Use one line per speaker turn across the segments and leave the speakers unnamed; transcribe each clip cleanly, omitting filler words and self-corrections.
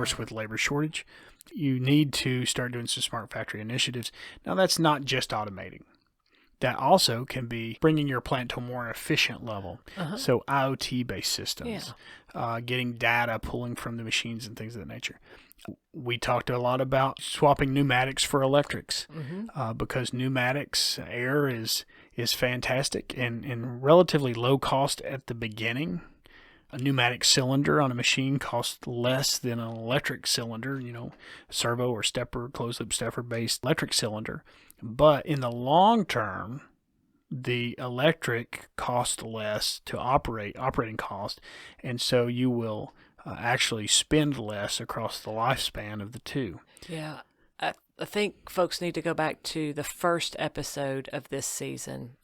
course, with labor shortage, you need to start doing some smart factory initiatives. Now, that's not just automating. That also can be bringing your plant to a more efficient level. So IoT-based systems, getting data, pulling from the machines and things of that nature. We talked a lot about swapping pneumatics for electrics because pneumatics, air is fantastic and relatively low cost at the beginning. A pneumatic cylinder on a machine costs less than an electric cylinder, servo or stepper, closed-loop stepper-based electric cylinder. But in the long term, the electric costs less to operating cost, and so you will actually spend less across the lifespan of the two.
Yeah. I think folks need to go back to the first episode of this season,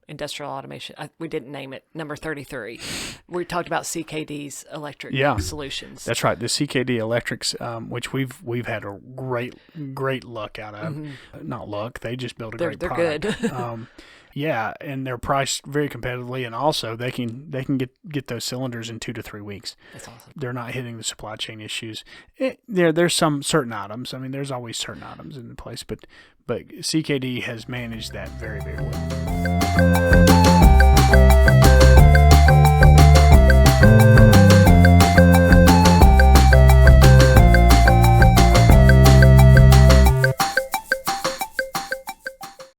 Industrial Automation. We didn't name it, number 33. We talked about CKD's electric solutions.
That's right. The CKD electrics, which we've had a great luck out of. Not luck, they just build a great product.
They're good.
Yeah, and they're priced very competitively, and also they can get those cylinders in 2 to 3 weeks.
That's awesome.
They're not hitting the supply chain issues. There's some certain items. I mean, there's always certain items in place, but CKD has managed that very, very well.